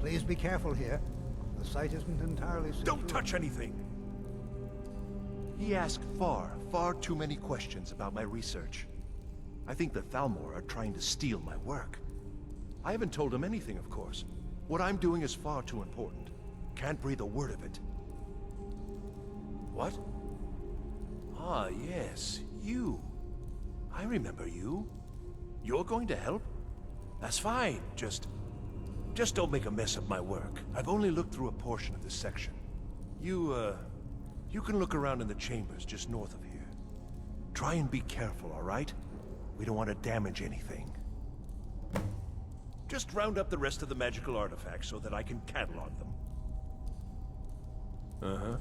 Please be careful here. The site isn't entirely secure. Don't touch anything! He asked far too many questions about my research. I think the Thalmor are trying to steal my work. I haven't told him anything, of course. What I'm doing is far too important. Can't breathe a word of it. What? Ah, yes, you. I remember you. You're going to help? That's fine. Just don't make a mess of my work. I've only looked through a portion of this section. You can look around in the chambers just north of here. Try and be careful, all right? We don't want to damage anything. Just round up the rest of the magical artifacts so that I can catalog them. Uh-huh.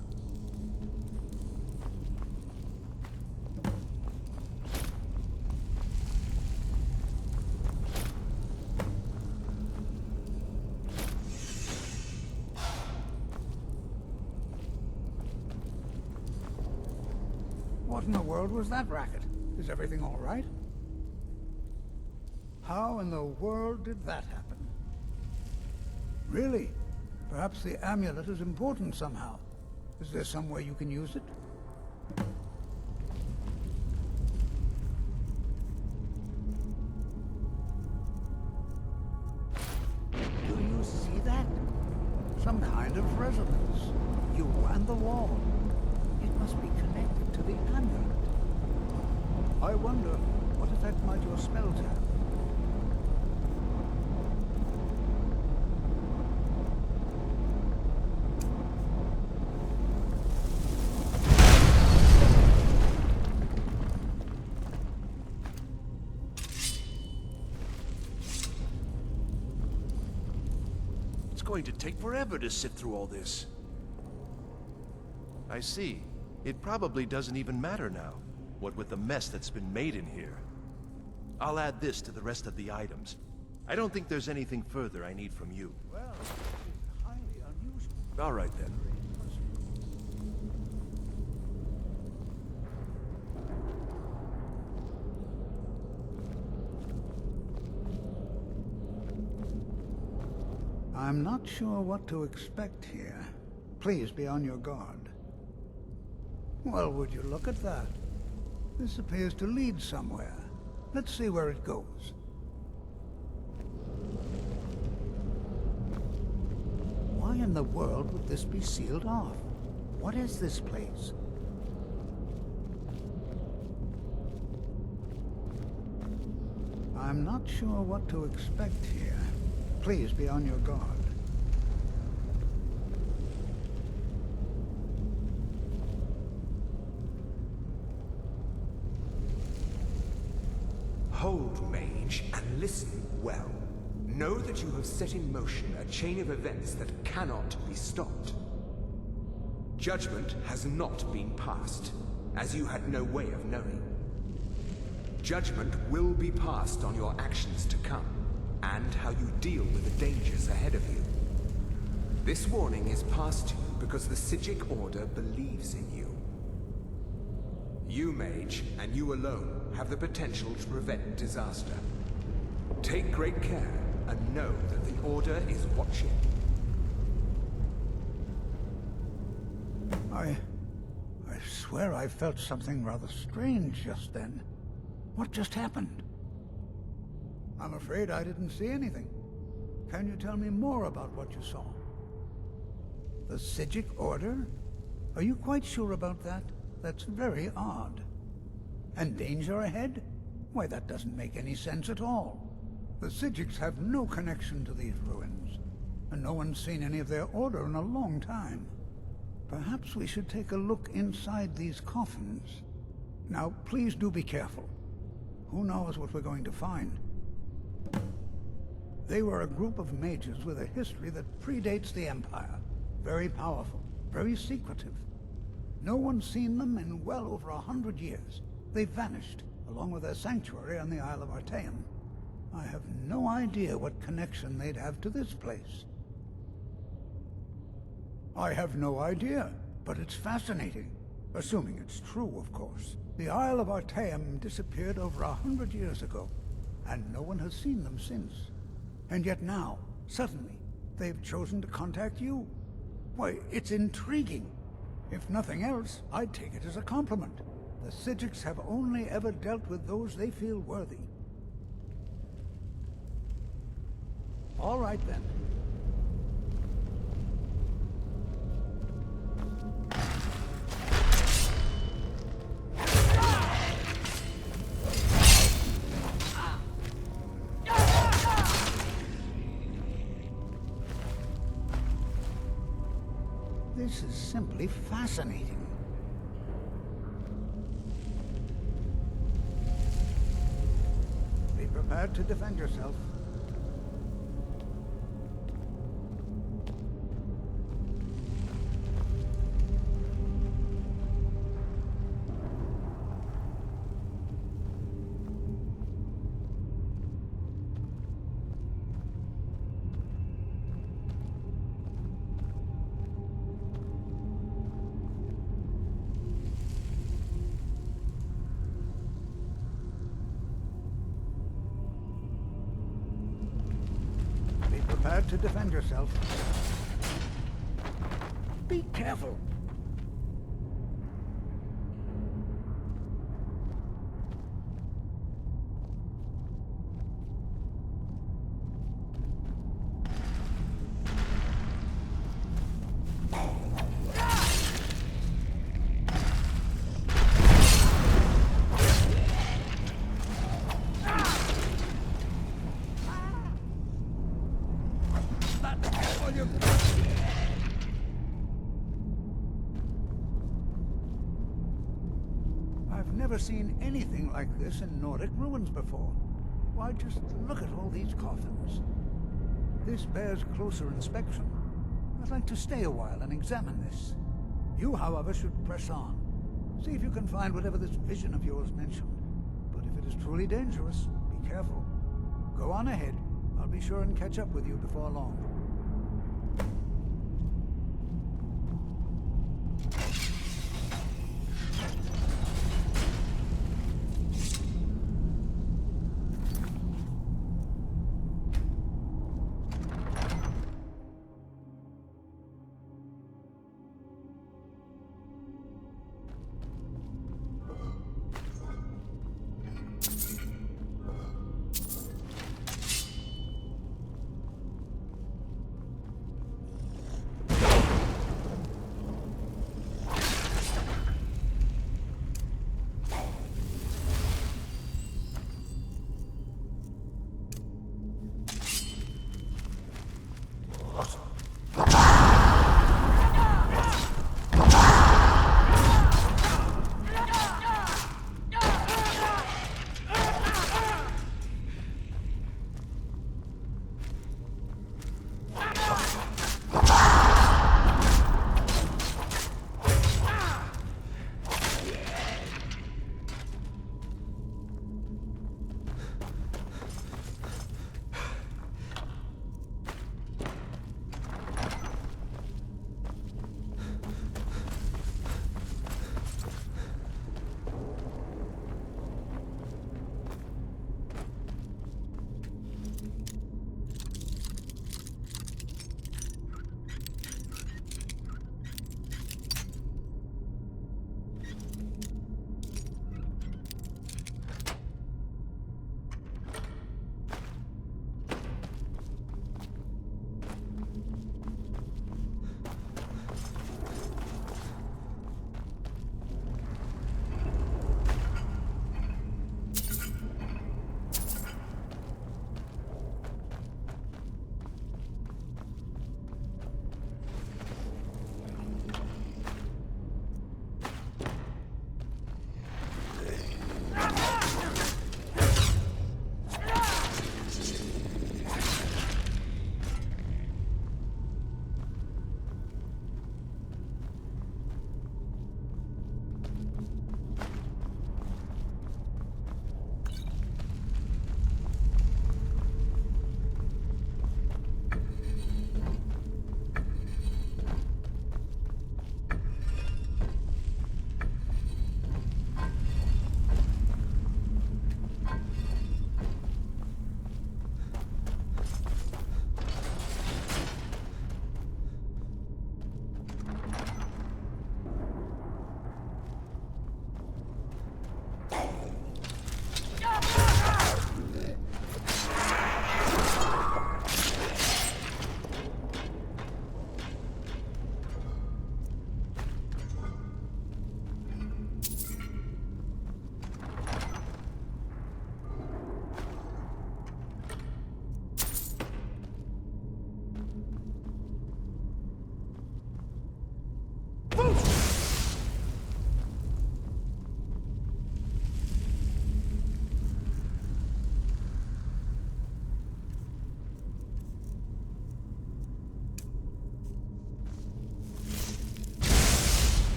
What in the world was that racket? Is everything all right? How in the world did that happen? Really? Perhaps the amulet is important somehow. Is there some way you can use it? Do you see that? Some kind of resonance. You and the wall. It must be connected to the amulet. I wonder, what effect might your spells have? It's going to take forever to sift through all this. I see. It probably doesn't even matter now, what with the mess that's been made in here. I'll add this to the rest of the items. I don't think there's anything further I need from you. Well, it's highly unusual. All right then. I'm not sure what to expect here. Please be on your guard. Well, would you look at that? This appears to lead somewhere. Let's see where it goes. Why in the world would this be sealed off? What is this place? I'm not sure what to expect here. Please be on your guard. Hold, mage, and listen well. Know that you have set in motion a chain of events that cannot be stopped. Judgment has not been passed, as you had no way of knowing. Judgment will be passed on your actions to come, and how you deal with the dangers ahead of you. This warning is passed to you because the Psijic Order believes in you. You, mage, and you alone, have the potential to prevent disaster. Take great care, and know that the Order is watching. I swear I felt something rather strange just then. What just happened? I'm afraid I didn't see anything. Can you tell me more about what you saw? The Psijic Order? Are you quite sure about that? That's very odd. And danger ahead? Why, that doesn't make any sense at all. The Psijics have no connection to these ruins, and no one's seen any of their order in a long time. Perhaps we should take a look inside these coffins. Now, please do be careful. Who knows what we're going to find? They were a group of mages with a history that predates the Empire. Very powerful, very secretive. No one's seen them in well over 100 years. They vanished, along with their sanctuary on the Isle of Artaeum. I have no idea what connection they'd have to this place. I have no idea, but it's fascinating. Assuming it's true, of course. The Isle of Artaeum disappeared over 100 years ago, and no one has seen them since. And yet now, suddenly, they've chosen to contact you. Why, it's intriguing. If nothing else, I'd take it as a compliment. The Psijics have only ever dealt with those they feel worthy. All right, then. This is simply fascinating. Be prepared to defend yourself. Prepared to defend yourself. Be careful. I've never seen anything like this in Nordic ruins before. Why, just look at all these coffins. This bears closer inspection. I'd like to stay a while and examine this. You, however, should press on. See if you can find whatever this vision of yours mentioned. But if it is truly dangerous, be careful. Go on ahead. I'll be sure and catch up with you before long.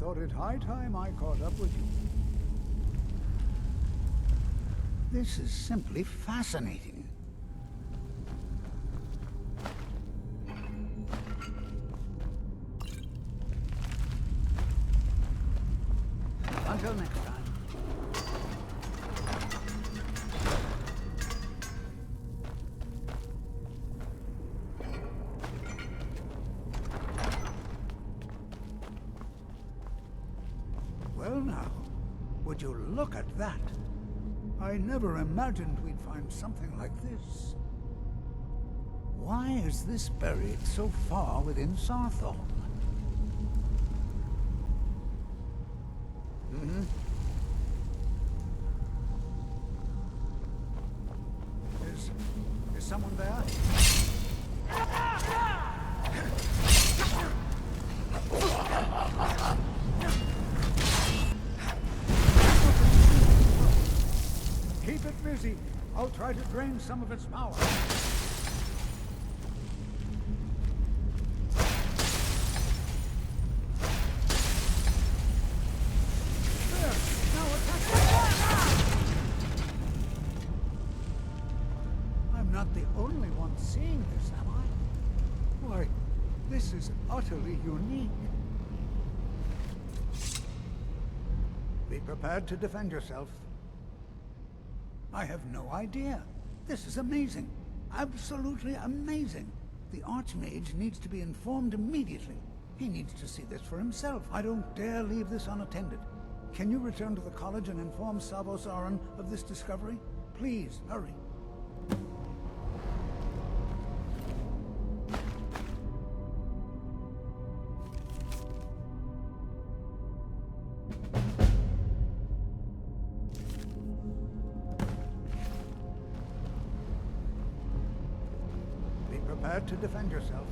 thought it high time I caught up with you. This is simply fascinating. Until next time. Well now, would you look at that? I never imagined we'd find something like this. Why is this buried so far within Saarthal? Is someone there? Keep it busy. I'll try to drain some of its power. There! Now attack! I'm not the only one seeing this, am I? Why, this is utterly unique. Be prepared to defend yourself. I have no idea. This is amazing. Absolutely amazing. The Archmage needs to be informed immediately. He needs to see this for himself. I don't dare leave this unattended. Can you return to the college and inform Savos Aran of this discovery? Please, hurry. Prepared to defend yourself.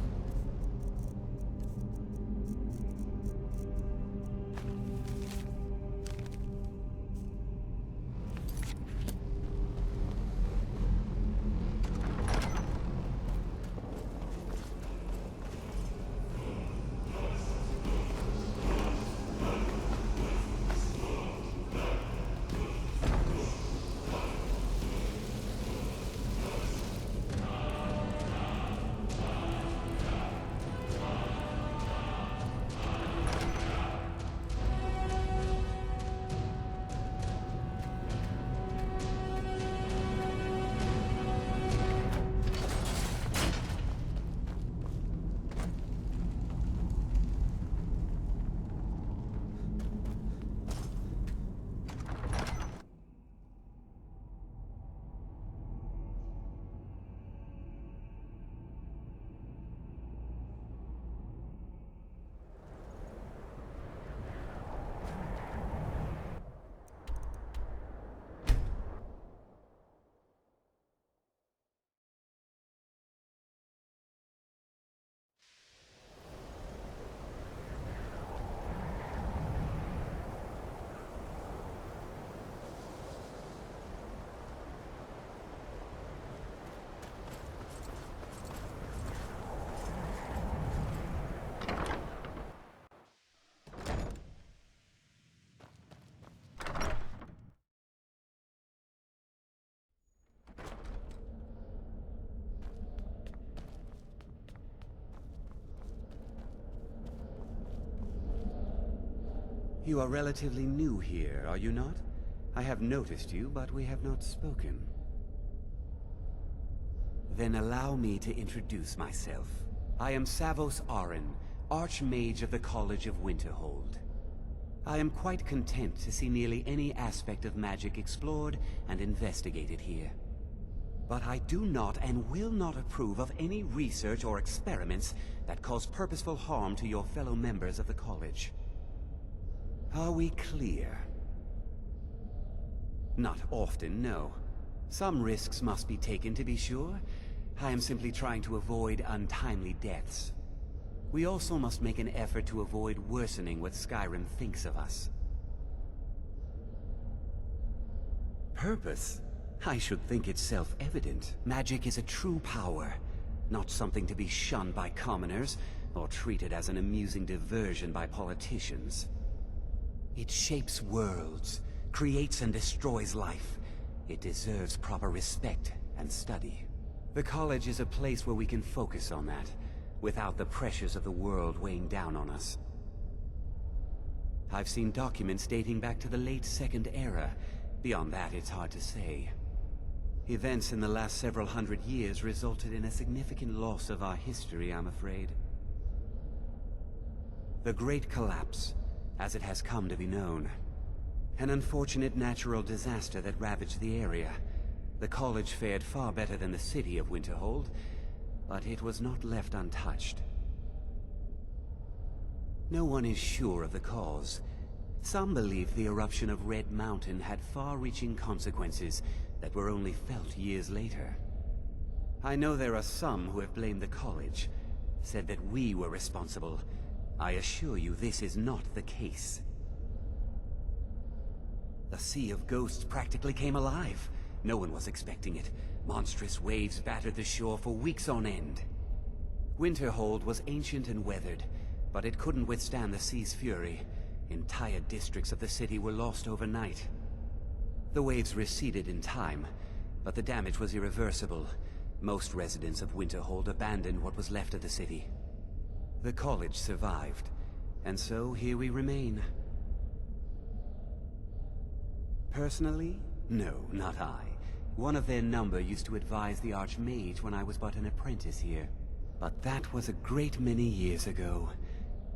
You are relatively new here, are you not? I have noticed you, but we have not spoken. Then allow me to introduce myself. I am Savos Aran, Archmage of the College of Winterhold. I am quite content to see nearly any aspect of magic explored and investigated here. But I do not and will not approve of any research or experiments that cause purposeful harm to your fellow members of the college. Are we clear? Not often, no. Some risks must be taken to be sure. I am simply trying to avoid untimely deaths. We also must make an effort to avoid worsening what Skyrim thinks of us. Purpose? I should think it's self-evident. Magic is a true power, not something to be shunned by commoners, or treated as an amusing diversion by politicians. It shapes worlds, creates and destroys life. It deserves proper respect and study. The college is a place where we can focus on that, without the pressures of the world weighing down on us. I've seen documents dating back to the late Second Era. Beyond that, it's hard to say. Events in the last several hundred years resulted in a significant loss of our history, I'm afraid. The Great Collapse, as it has come to be known. An unfortunate natural disaster that ravaged the area. The college fared far better than the city of Winterhold, but it was not left untouched. No one is sure of the cause. Some believe the eruption of Red Mountain had far-reaching consequences that were only felt years later. I know there are some who have blamed the college, said that we were responsible. I assure you this is not the case. The Sea of Ghosts practically came alive. No one was expecting it. Monstrous waves battered the shore for weeks on end. Winterhold was ancient and weathered, but it couldn't withstand the sea's fury. Entire districts of the city were lost overnight. The waves receded in time, but the damage was irreversible. Most residents of Winterhold abandoned what was left of the city. The college survived, and so here we remain. Personally? No, not I. One of their number used to advise the Archmage when I was but an apprentice here. But that was a great many years ago,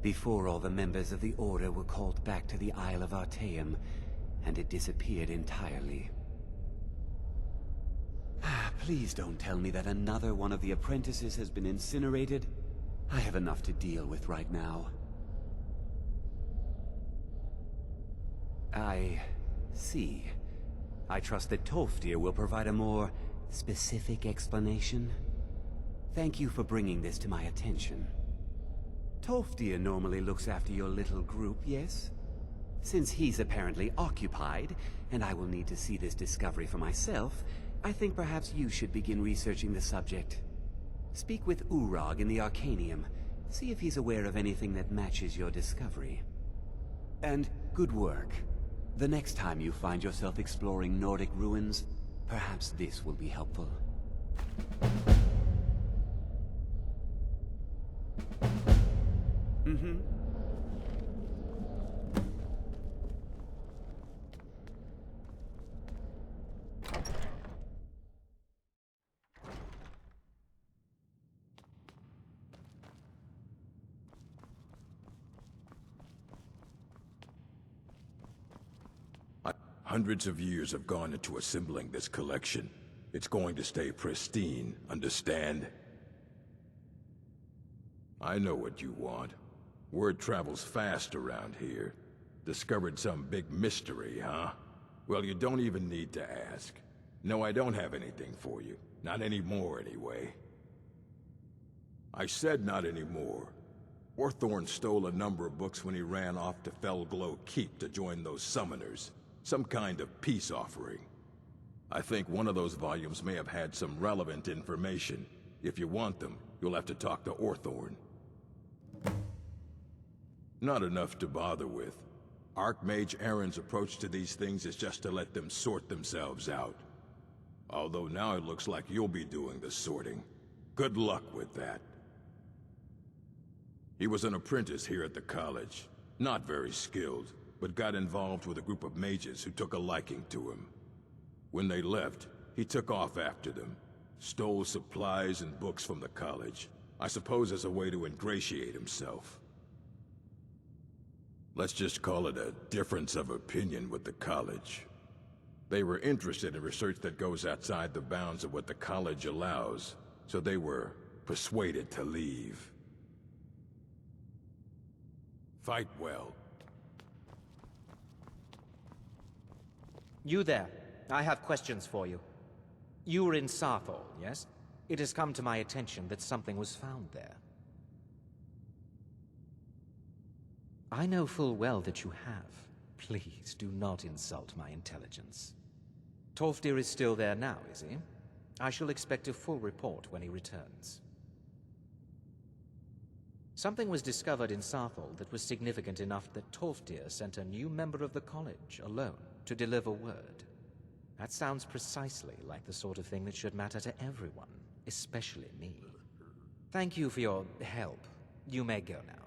before all the members of the Order were called back to the Isle of Artaeum, and it disappeared entirely. Please don't tell me that another one of the apprentices has been incinerated. I have enough to deal with right now. I see. I trust that Tolfdir will provide a more specific explanation. Thank you for bringing this to my attention. Tolfdir normally looks after your little group, yes? Since he's apparently occupied, and I will need to see this discovery for myself, I think perhaps you should begin researching the subject. Speak with Urag in the Arcanium. See if he's aware of anything that matches your discovery. And good work. The next time you find yourself exploring Nordic ruins, perhaps this will be helpful. Hundreds of years have gone into assembling this collection. It's going to stay pristine, understand? I know what you want. Word travels fast around here. Discovered some big mystery, huh? Well, you don't even need to ask. No, I don't have anything for you. Not anymore, anyway. I said not anymore. Orthorn stole a number of books when he ran off to Felglow Keep to join those summoners. Some kind of peace offering. I think one of those volumes may have had some relevant information. If you want them, you'll have to talk to Orthorn. Not enough to bother with. Archmage Aaron's approach to these things is just to let them sort themselves out. Although now it looks like you'll be doing the sorting. Good luck with that. He was an apprentice here at the college. Not very skilled, but got involved with a group of mages who took a liking to him. When they left, he took off after them. Stole supplies and books from the college. I suppose as a way to ingratiate himself. Let's just call it a difference of opinion with the college. They were interested in research that goes outside the bounds of what the college allows, so they were persuaded to leave. Fight well. You there. I have questions for you. You were in Saarthal, yes? It has come to my attention that something was found there. I know full well that you have. Please do not insult my intelligence. Tolfdir is still there now, is he? I shall expect a full report when he returns. Something was discovered in Saarthal that was significant enough that Tolfdir sent a new member of the college alone to deliver word. That sounds precisely like the sort of thing that should matter to everyone, especially me. Thank you for your help. You may go now.